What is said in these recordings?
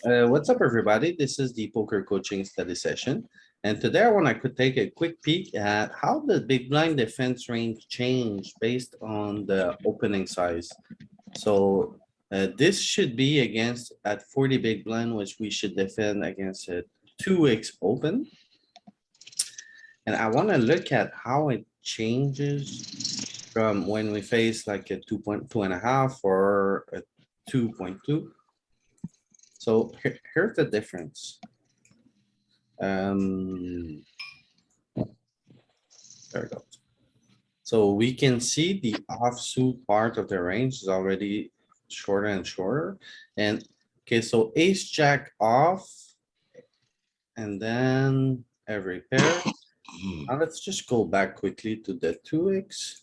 What's up, everybody? This is the poker coaching study session. And today I want to could take a quick peek at how the big blind defense range changed based on the opening size. So this should be against at 40 big blind, which we should defend against a 2x open. And I want to look at how it changes from when we face like a 2.2.5 or a 2.2. So here's the difference. There we go. So we can see the offsuit part of the range is already shorter and shorter. And okay, so ace jack off. And then every pair. Now let's just go back quickly to the 2x.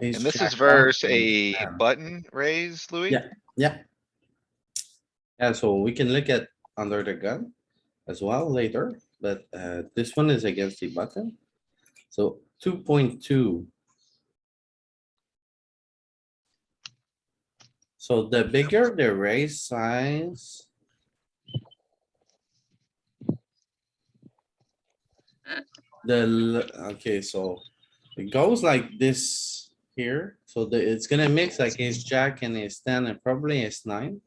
And this is versus a button raise, Louis? Yeah, yeah. Yeah, so we can look at under the gun as well later, but this one is against the button. So 2.2. So the bigger the raise size. Okay, so it goes like this here. So it's gonna mix like ace jack and ace 10 and probably ace 9.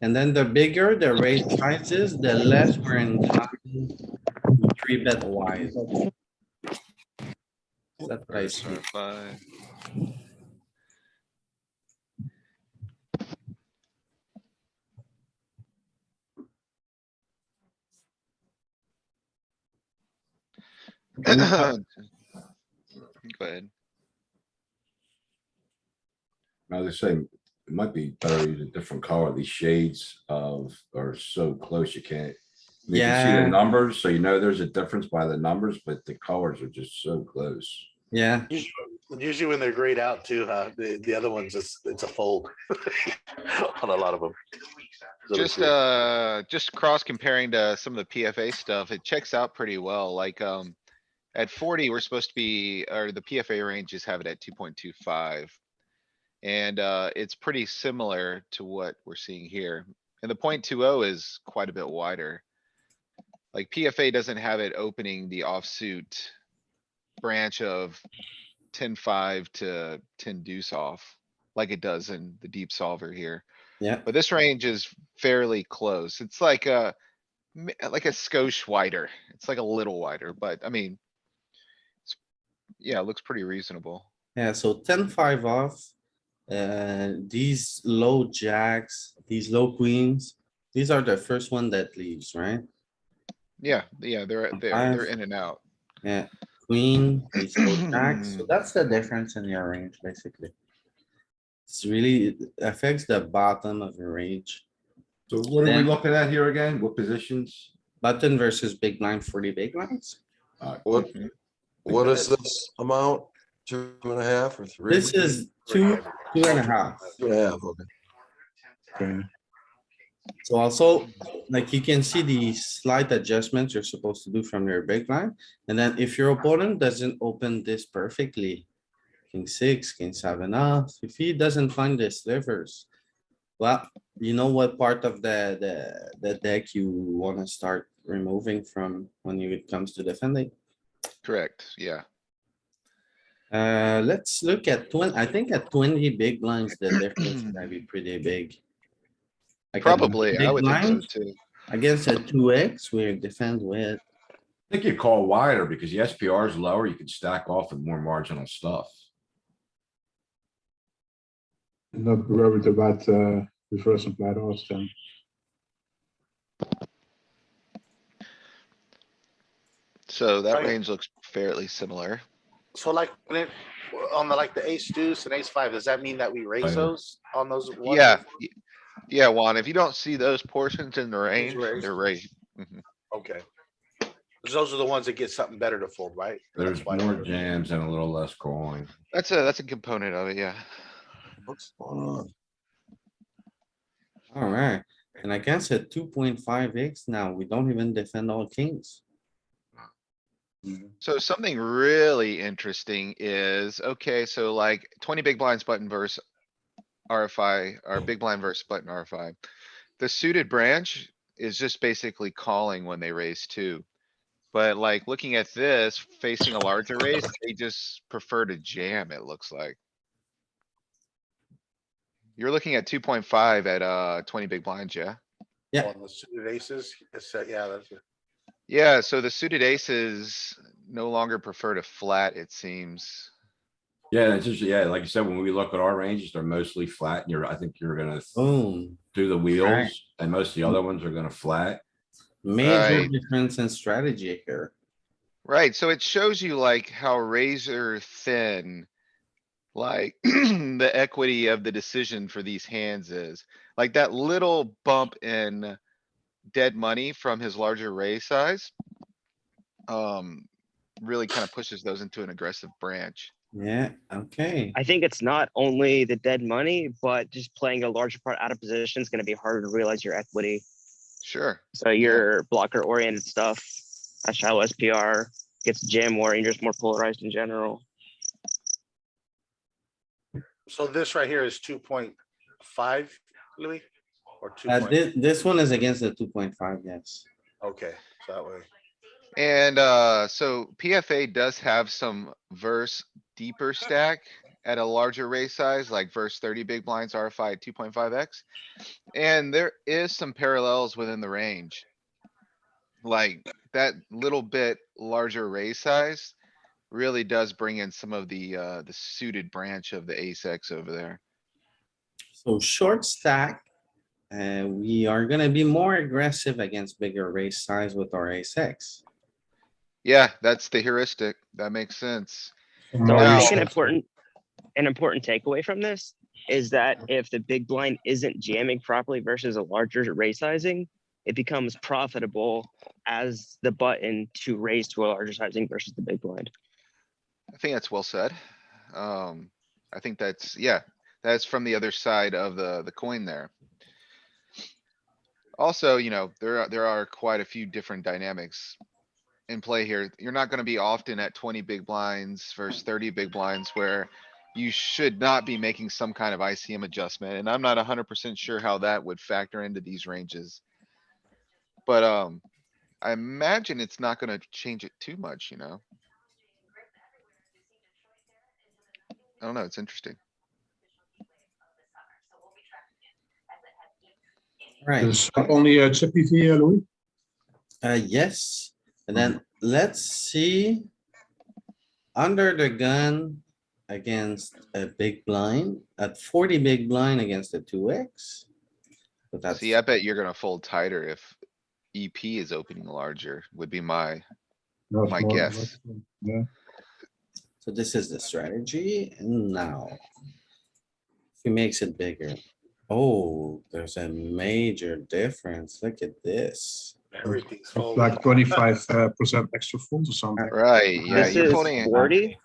And then the bigger the raise size is, the less we're inclined to three bet wide. That's what I see. Five. Go ahead. I was saying, it might be better to use a different color. These shades are so close, you can't. You can see the Yeah, numbers, so you know there's a difference by the numbers, but the colors are just so close. yeah. Usually when they're grayed out too, huh? The other ones, it's a fold on a lot of them. Just cross comparing to some of the PFA stuff, it checks out pretty well, like, at 40, we're supposed to be, or the PFA ranges have it at 2.25. And, it's pretty similar to what we're seeing here. And the 0.20 is quite a bit wider. Like PFA doesn't have it opening the offsuit branch of 10-5 to 10 deuce off like it does in the deep solver here. Yeah. But this range is fairly close. It's like a skosh wider. It's like a little wider, but I mean, yeah, it looks pretty reasonable. Yeah, so 10-5 off. These low jacks, these low queens, these are the first one that leaves, right? Yeah, they're Five. in and out. Yeah, queen, these low jacks. So that's the difference in your range, basically. It's really it affects the bottom of your range. So what are we Then- looking at here again? What positions? Button versus big blind for the big blinds. What, Mhm. what is this amount? 2.5 or 3? This is 2.5. 2.5, okay. Okay. So also, like you can see the slight adjustments you're supposed to do from your big blind. And then if your opponent doesn't open this perfectly, king 6, king 7 off, if he doesn't find the slivers, well, you know what part of the deck you wanna start removing from when it comes to defending. Correct, yeah. Let's look at I think at 20 big blinds, the difference is gonna be pretty big. Like a Probably, I big would think so blind too. Against a 2x, we defend with, I think you call wider because the SPR is lower. You can stack off with more marginal stuff. Not worried about reverse implied odds then. So that Right. range looks fairly similar. So like when it, on the like the ace deuce and ace 5, does that mean that we raise Fine. those on those? ones? Yeah. Yeah, Juan, if you don't see those portions in the range, raised. they're raised. Mhm. Okay. 'Cause those are the ones that get something better to fold, right? There's That's why- more jams and a little less calling. That's a component of it, yeah. What's going on? alright. And against a 2.5x now, we don't even defend all kings. So something really interesting is, okay, so like 20 big blinds button versus RFI, or big blind versus button RFI. The suited branch is just basically calling when they raise two. But like looking at this, facing a larger raise, they just prefer to jam, it looks like. You're looking at 2.5 at 20 big blinds, yeah? Yeah. On the suited aces, yeah, that's it. Yeah, so the suited aces no longer prefer to flat, it seems. Yeah, it's just, yeah, like you said, when we look at our ranges, they're mostly flat and I think you're gonna Boom. do the wheels and most of the other ones are gonna flat. Major Right. difference in strategy here. Right, so it shows you like how razor thin. Like the equity of the decision for these hands is. Like that little bump in dead money from his larger raise size. Really kind of pushes those into an aggressive branch. Yeah, okay. I think it's not only the dead money, but just playing a larger part out of position is going to be harder to realize your equity. Sure. So your blocker oriented stuff, a shallow SPR gets jam more and you're just more polarized in general. So this right here is 2.5, Louis? Or 2. This one is against the 2.5, yes. Okay, so that way. And, so PFA does have some verse deeper stack at a larger raise size, like verse 30 big blinds RFI at 2.5x. And there is some parallels within the range. Like that little bit larger raise size really does bring in some of the suited branch of the ace X over there. So short stack. We are gonna be more aggressive against bigger raise size with our ace X. Yeah, that's the heuristic. That makes sense. So More I Now- think research. an important takeaway from this is that if the big blind isn't jamming properly versus a larger raise sizing, it becomes profitable as the button to raise to a larger sizing versus the big blind. I think that's well said. I think that's, yeah, that's from the other side of the coin there. Also, there are quite a few different dynamics in play here. You're not gonna be often at 20 big blinds versus 30 big blinds where you should not be making some kind of ICM adjustment, and I'm not 100% sure how that would factor into these ranges. But, I imagine it's not gonna change it too much, I don't know, it's interesting. Right, There's only a chip PV, Louis. yes, and then let's see. Under the gun against a big blind at 40 big blind against a 2x. But that's, See, I bet you're gonna fold tighter if EP is opening larger, would be my No, My small, guess. Yeah. so this is the strategy and now. He makes it bigger. Oh, there's a major difference. Look at this. Everything's It's folded. like 25% extra fold or something. right, yeah, This you're is folding it. 40.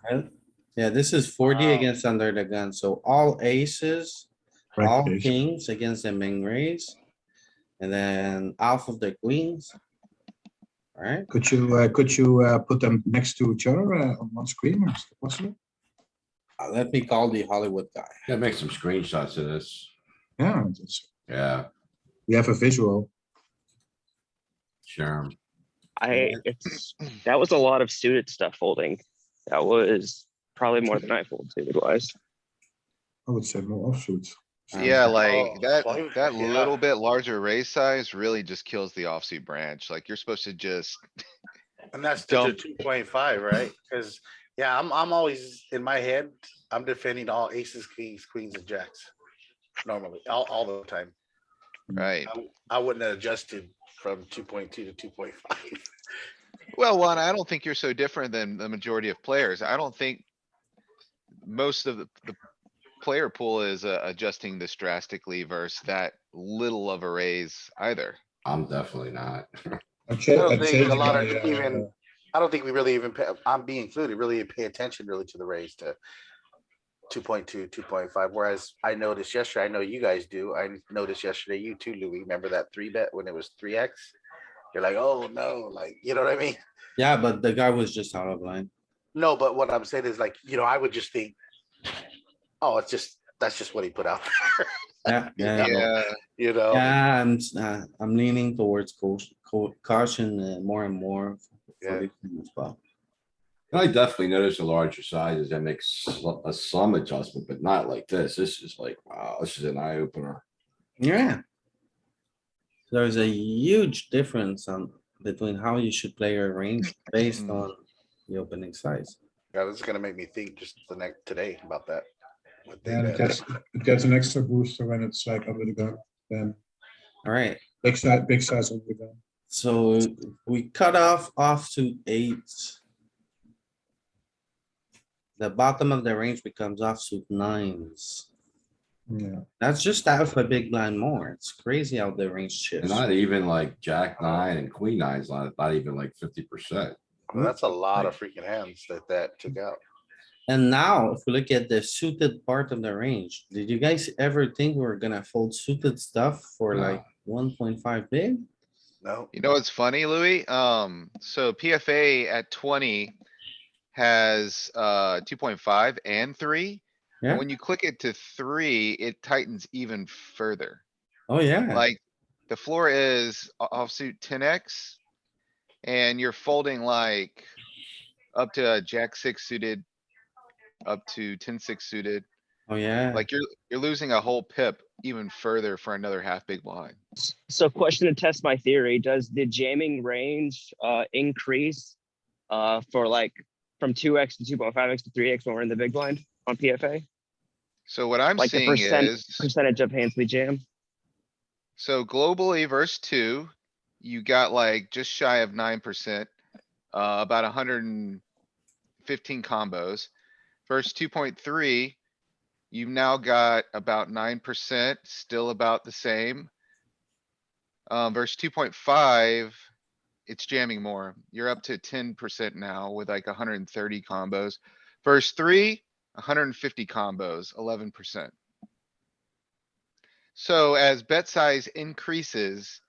Yeah, this is 40 Wow. against under the gun, so all aces, all Rack ace. kings against the main raise. And then half of the queens. Alright, Could you put them next to each other on one screen? Is that possible? let me call the Hollywood guy. Gotta make some screenshots of this. Yeah, Yeah, we have a visual. sure. That was a lot of suited stuff folding. That was probably more than I fold suited wise. I would say more offsuits. Yeah, Um, like Oh, that, well, that yeah. little bit larger raise size really just kills the offsuit branch. Like you're supposed to just, And that's the Dump. 2.5, right? Cuz yeah, I'm always in my head, I'm defending all aces, kings, queens and jacks. Normally, all the time. right? I wouldn't have adjusted from 2.2 to 2.5. Well, one, I don't think you're so different than the majority of players. I don't think most of the player pool is adjusting this drastically versus that little of a raise either. I'm definitely not. I don't think a lot of even, I don't think we really even pay, I'm being included, really pay attention really to the raise to 2.2, 2.5. Whereas I noticed yesterday, I know you guys do. I noticed yesterday, you too, Louis. Remember that 3-bet when it was 3x? You're like, oh no, like, you know what I mean? Yeah, but the guy was just out of line. No, but what I'm saying is like, I would just think, oh, it's just that's just what he put out Yeah, yeah, Yeah, there, you know? yeah, I'm leaning towards caution more and more for Yeah. the spot. I definitely notice the larger sizes that makes some adjustment, but not like this. This is like, wow, this is an eye opener. Yeah. There's a huge difference between how you should play your range based Hmm. on the opening size. Yeah, this is gonna make me think just today about that. What they And it bet. gets an extra booster when it's like under the gun. Then Alright, big size under the gun. so we cut off to 8. The bottom of the range becomes offsuit 9s. Yeah. That's just half a big blind more. It's crazy how the range And shifts. not even like jack nine and queen nine's not even like 50%. Well, that's a lot of freaking hands that took out. And now if we look at the suited part of the range, did you guys ever think we were gonna fold suited stuff for No. like 1.5 big? No, You know what's funny, Louis? So PFA at 20 has 2.5 and 3. Yeah. And when you click it to 3, it tightens even further. Oh, yeah. Like, the floor is offsuit 10x. And you're folding like up to a jack 6 suited, up to 10-6 suited. Oh, yeah. Like you're losing a whole pip even further for another half big blind. So question to test my theory, does the jamming range increase for like from 2x to 2.5x to 3x when we're in the big blind on PFA? So what I'm Like the seeing is, percentage of hands we jam? so globally verse 2, you got like just shy of 9%, about 115 combos. Verse 2.3, you've now got about 9%, still about the same. Verse 2.5, it's jamming more. You're up to 10% now with like 130 combos. Verse 3, 150 combos, 11%. So as bet size increases,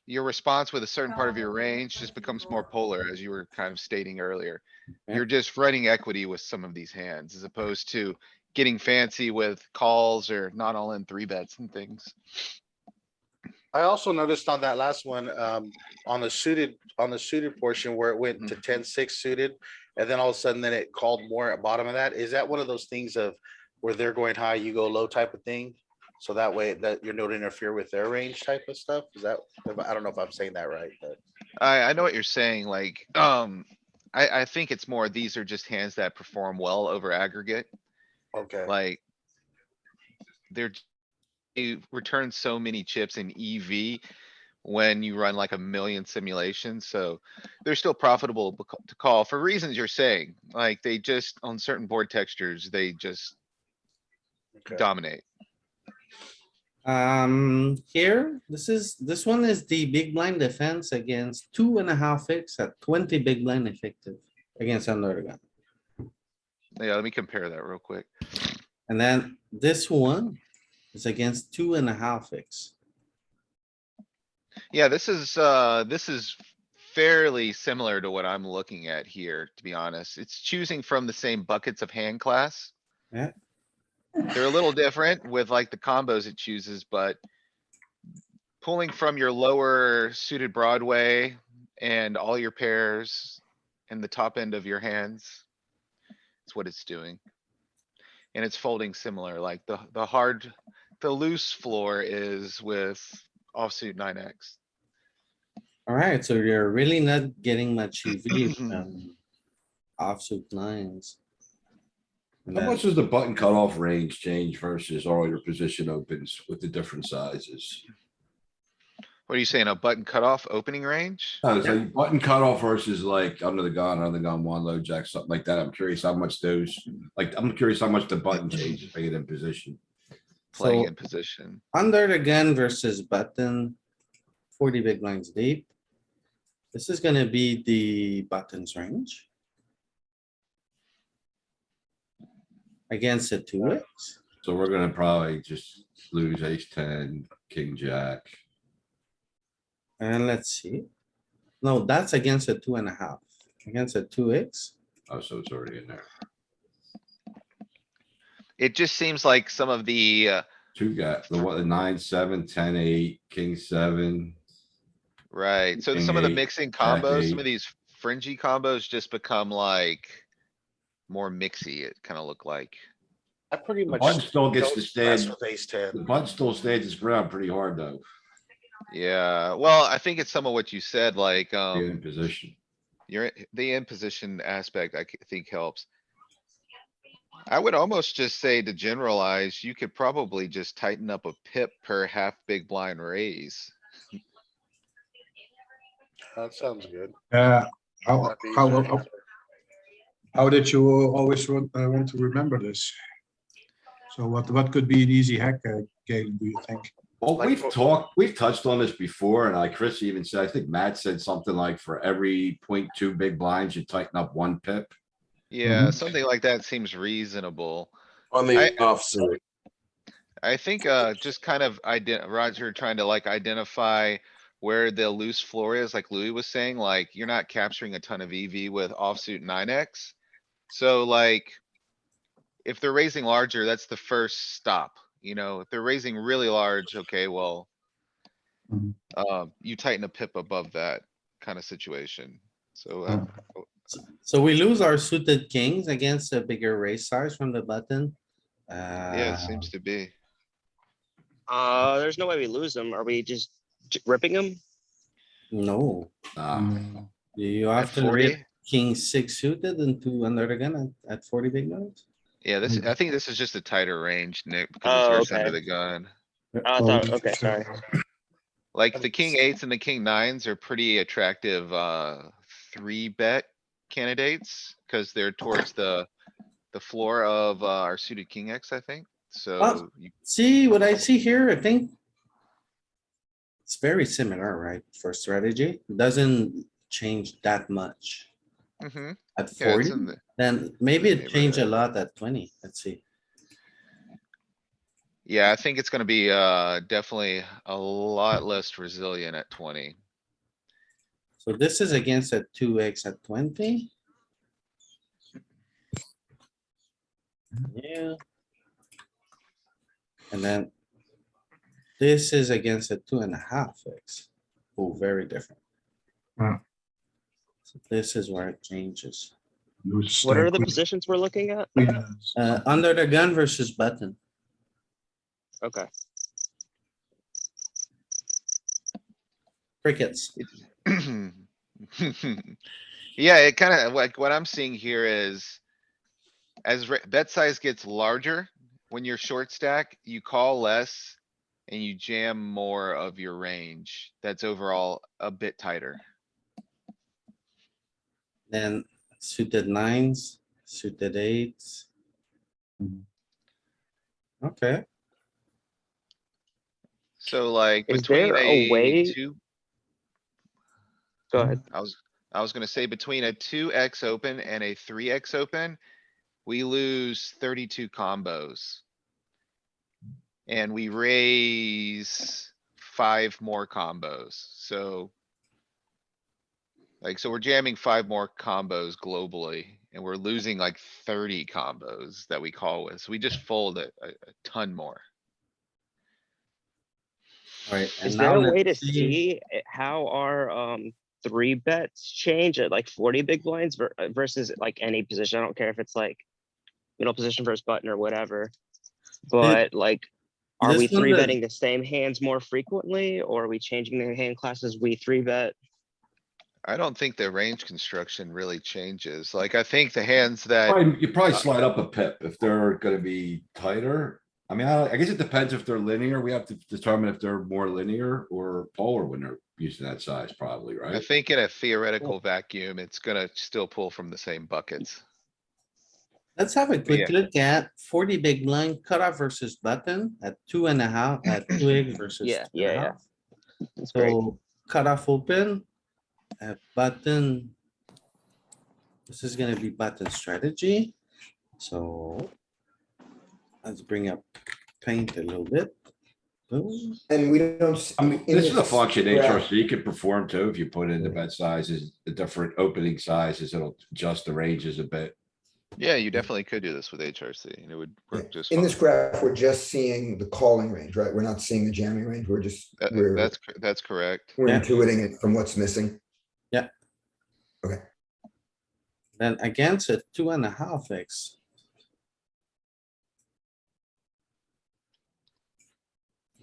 your response with a certain part of your range just becomes more polar, as you were kind of stating earlier. Yeah. You're just running equity with some of these hands as opposed to getting fancy with calls or not all in 3 bets and things. I also noticed on that last one, on the suited portion where it went to 10-6 suited. And then all of a sudden then it called more at bottom of that. Is that one of those things of where they're going high, you go low type of thing? So that way that you're not interfere with their range type of stuff? Is that, I don't know if I'm saying that right, but. I know what you're saying, like, I think it's more, these are just hands that perform well over aggregate, Okay, like. You return so many chips in EV when you run like a million simulations, so they're still profitable to call for reasons you're saying, like they just, on certain board textures, they just okay. dominate. Here, this one is the big blind defense against 2.5x at 20 big blind effective against under the gun. Yeah, let me compare that real quick. And then this one is against 2.5x. Yeah, this is fairly similar to what I'm looking at here, to be honest. It's choosing from the same buckets of hand class. Yeah. They're a little different with like the combos it chooses, but pulling from your lower suited Broadway and all your pairs and the top end of your hands. It's what it's doing. And it's folding similar, like the loose floor is with offsuit 9x. Alright, so you're really not getting much EV from offsuit 9s. And How then- much does the button cutoff range change versus all your position opens with the different sizes? What are you saying? A button cutoff opening range? No, it's like button cutoff versus like under the gun, one low jack, something like that. I'm curious how much those, like, I'm curious how much the button changes being in position. Playing So in position. under the gun versus button, 40 big blinds deep. This is gonna be the buttons range. Against a 2x. So we're gonna probably just lose ace 10, king jack. And let's see. No, that's against a 2.5. Against a 2x. Oh, so it's already in there. It just seems like some of the, Two got the one, the 9, 7, 10, 8, king 7. right, so King some of the 8, mixing jack combos, some of 8. these fringy combos just become like more mixy, it kinda look like. I pretty The much button still gets to don't mess stand, with ace ten. the button still stands its ground pretty hard though, Yeah, well, I think it's some of what you said, like, being in position. the imposition aspect, think helps. I would almost just say to generalize, you could probably just tighten up a pip per half big blind raise. That sounds good. How, That'd be how, easier. how, how did you always want to remember this? So what could be an easy hack, Galen, do you think? Well, Like we've for- we've touched on this before, and like Chris even said, I think Matt said something like for every 0.2 big blinds, you tighten up 1 pip. Yeah, something like that seems reasonable. On the offsuit. I think, just kind of Roger trying to like identify where the loose floor is, like Louis was saying, like, you're not capturing a ton of EV with offsuit 9x. So like, if they're raising larger, that's the first stop, if they're raising really large, okay, well. Mhm. You tighten a pip above that kind of situation, so, So we lose our suited kings against a bigger raise size from the button. yeah, it seems to be. There's no way we lose them. Are we just ripping them? No, Mm, you At often rip 40? king 6 suited into under the gun at 40 big blinds. Yeah, Mm. I think this is just a tighter range, Nick, because it's Oh, versus under okay. the gun. I thought, okay, sorry. Like the king eights and the king nines are pretty attractive, 3-bet candidates, cuz they're towards the floor of, our suited king X, I think, so. See what I see here, I think. It's very similar, right? For strategy, doesn't change that much Mhm. at Yeah, it's 40, in the then maybe the it changed a neighborhood. lot at 20. Let's see. Yeah, I think it's gonna be, definitely a lot less resilient at 20. So this is against a 2x at 20. Yeah. And then this is against a 2.5x. Oh, very different. Yeah. So this is where it changes. lose, What are the queen- positions we're looking at? queen, Under the gun versus button. Okay. Crickets. Yeah, it kinda, like, what I'm seeing here is. As bet size gets larger, when you're short stack, you call less. And you jam more of your range. That's overall a bit tighter. Then suited nines, suited eights. Mhm. Okay, So like Is between there a way? two, Go ahead. I was gonna say between a 2x open and a 3x open. We lose 32 combos. And we raise 5 more combos, so. Like, so we're jamming 5 more combos globally and we're losing like 30 combos that we call with. So we just fold a ton more. alright, and Is there now a way to let's see. see how our 3-bets change at like 40 big blinds versus like any position? I don't care if it's like middle position versus button or whatever. But like, are we This one, the- 3-betting the same hands more frequently, or are we changing the hand classes we 3-bet? I don't think the range construction really changes. Like, I think the hands that, You probably slide up a pip if they're gonna be tighter. I mean, I guess it depends if they're linear. We have to determine if they're more linear or polar when they're using that size, probably, I right? think in a theoretical vacuum, it's gonna still pull from the same buckets. Let's have a quick Yeah. look at 40 big blind cutoff versus button at 2.5, at 2x versus Yeah, 2.5. That's great. So cutoff open, button. This is gonna be button strategy. So let's bring up paint a little bit. Boom. And we don't. I mean, this is a function graph- HRC can perform too. If you put in the bet sizes, the different opening sizes, it'll adjust the ranges a bit. Yeah, you definitely could do this with HRC and it would Yeah. work just In this fine. graph, we're just seeing the calling range, right? We're not seeing the jamming range. We're just, we're, That's correct. we're Yeah. intuiting it from what's missing. Yeah. Okay. Then against a 2.5x.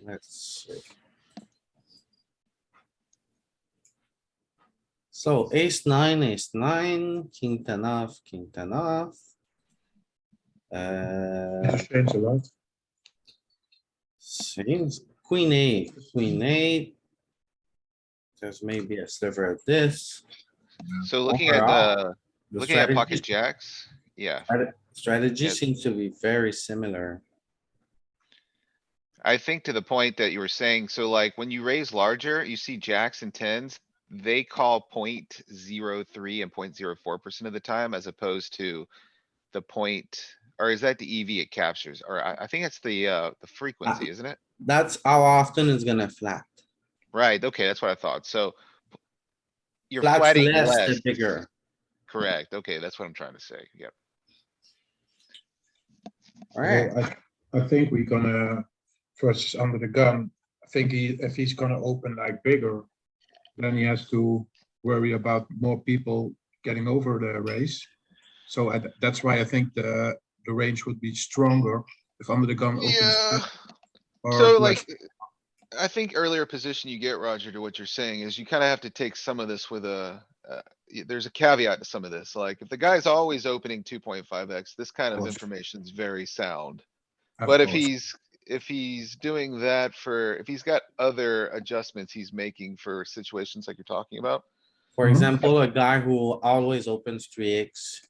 Let's see. So ace nine, king ten off, king ten off. Change a lot. Seems queen eight. There's maybe a sliver of this. So looking at Overall, the looking at pocket strategy, jacks, yeah. strategy Yeah. seems to be very similar. I think to the point that you were saying, so like when you raise larger, you see jacks and tens, they call 0.03 and 0.04% of the time as opposed to the point, or is that the EV it captures? Or I think it's the frequency, isn't it? That's how often it's gonna flat. Right, okay, that's what I thought. So you're Flats flatting less, less. the bigger. Correct, okay, that's what I'm trying to say, yep. Alright, Well, I think we're gonna, versus under the gun, I think if he's gonna open like bigger, then he has to worry about more people getting over the race. So that's why I think the range would be stronger if under the gun opens. Yeah, or so less. like, I think earlier position you get, Roger, to what you're saying is you kinda have to take some of this with there's a caveat to some of this, like if the guy's always opening 2.5x, this kind of course. information is very sound. Of But if course. he's doing that if he's got other adjustments he's making for situations like you're talking about. for Mhm. example, a guy who always opens 3x.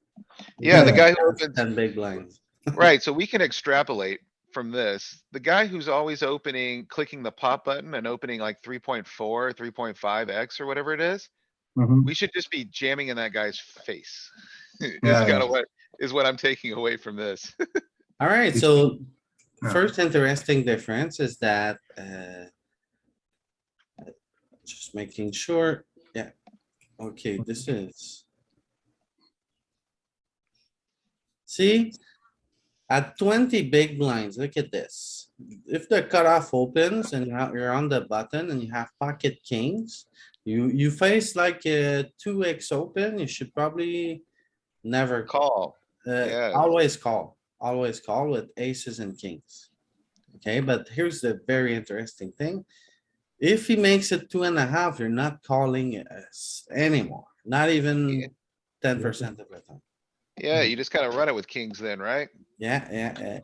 Yeah, the Yeah. guy who opens, 10 big blinds. right, so we can extrapolate from this. The guy who's always opening, clicking the pop button and opening like 3.4, 3.5x or whatever it is. Mhm. We should just be jamming in that guy's face. Is Yeah, kinda yeah. what I'm taking away from this. Alright, so Yeah. first interesting difference is that, just making sure, yeah. Okay, this is. See? At 20 big blinds, look at this. If the cutoff opens and you're on the button and you have pocket kings, you face like a 2x open, you should probably never call. Call, yeah. Always call with aces and kings. Okay, but here's the very interesting thing. If he makes it 2.5, you're not calling us anymore, not even 10% of the time. Yeah, you just kinda run it with kings then, right? Yeah.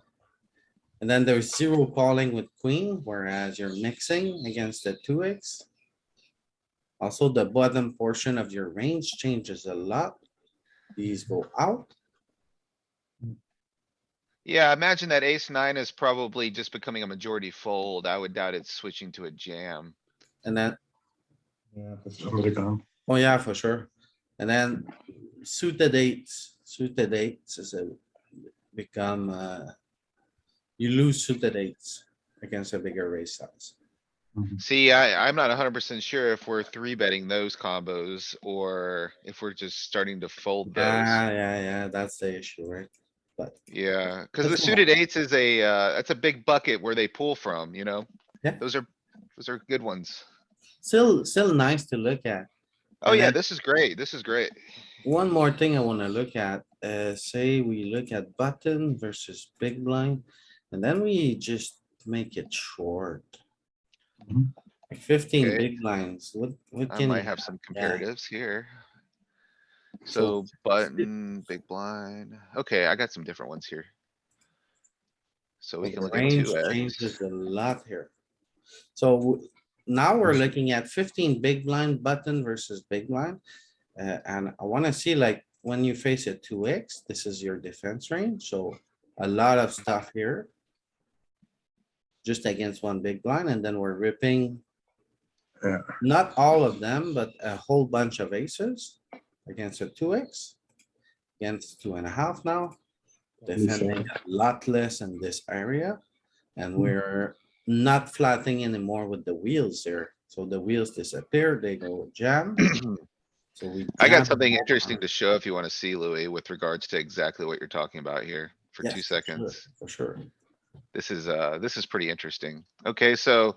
And then there's zero calling with queen, whereas you're mixing against the 2x. Also, the bottom portion of your range changes a lot. These go out. Yeah, I imagine that ace nine is probably just becoming a majority fold. I would doubt it's switching to a jam. And then, Yeah, that's under the gun. oh yeah, for sure. And then suited eights is a become, you lose suited eights against a bigger raise size. See, I'm not 100% sure if we're three betting those combos or if we're just starting to fold those. Yeah, that's the issue, right? But Yeah, cuz the That's suited eights is that's a big bucket where they pull from, you know? Yeah. Those are good ones. still nice to look at. Oh And yeah, then- this is great. This is great. One more thing I wanna look at, say we look at button versus big blind, and then we just make it short. Mhm. Like 15 Okay. big blinds, what I can? might you have some Yeah. comparatives here. So- So button, big blind. Okay, I got some different ones here. So we The can look at range 2x. changes a lot here. So now we're looking at 15 big blind button versus big blind. And I wanna see like, when you face a 2x, this is your defense range, so a lot of stuff here. Just against one big blind, and then we're ripping. Yeah. Not all of them, but a whole bunch of aces against a 2x. Against 2.5 now. Defending a lot less in this area. And we're not flatting anymore with the wheels there. So the wheels disappear, they go jam. So we. I got jam something more. interesting to show if you wanna see, Louis, with regards to exactly what you're talking about here for Yes, 2 sure, seconds. For sure. This is pretty interesting. Okay, so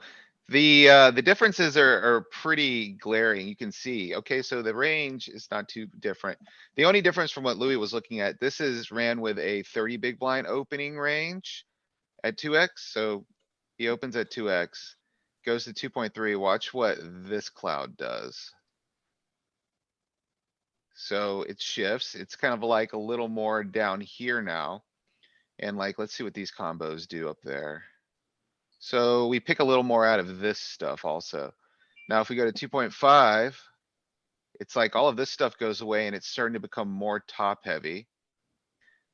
the differences are pretty glaring. You can see, okay, so the range is not too different. The only difference from what Louis was looking at, this is ran with a 30 big blind opening range at 2x, so he opens at 2x, goes to 2.3. Watch what this cloud does. So it shifts. It's kind of like a little more down here now. And like, let's see what these combos do up there. So we pick a little more out of this stuff also. Now, if we go to 2.5, it's like all of this stuff goes away and it's starting to become more top heavy.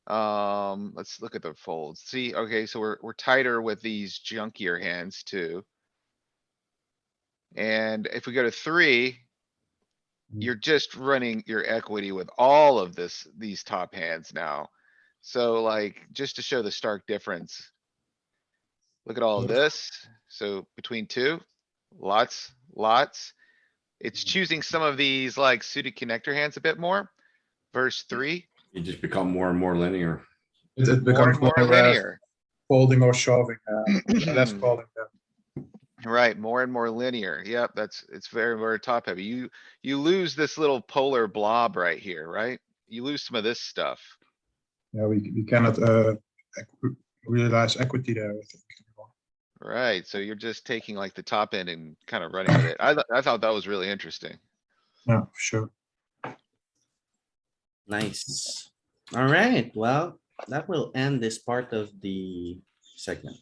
Let's look at the folds. See, okay, so we're tighter with these junkier hands too. And if we go to 3, you're just running your equity with all of these top hands now. So like, just to show the stark difference. Look at all of this. So between 2, lots. It's choosing some of these like suited connector hands a bit more. Verse 3, You just become more and more linear. It more becomes and more more linear. folding or shoving, less calling them. Right, more and more linear. Yep, it's very, very top heavy. You lose this little polar blob right here, right? You lose some of this stuff. Yeah, we cannot realize equity there, I think. Right, so you're just taking like the top end and kind of running with it. I thought that was really interesting. Yeah, for sure. Nice. Alright, well, that will end this part of the segment.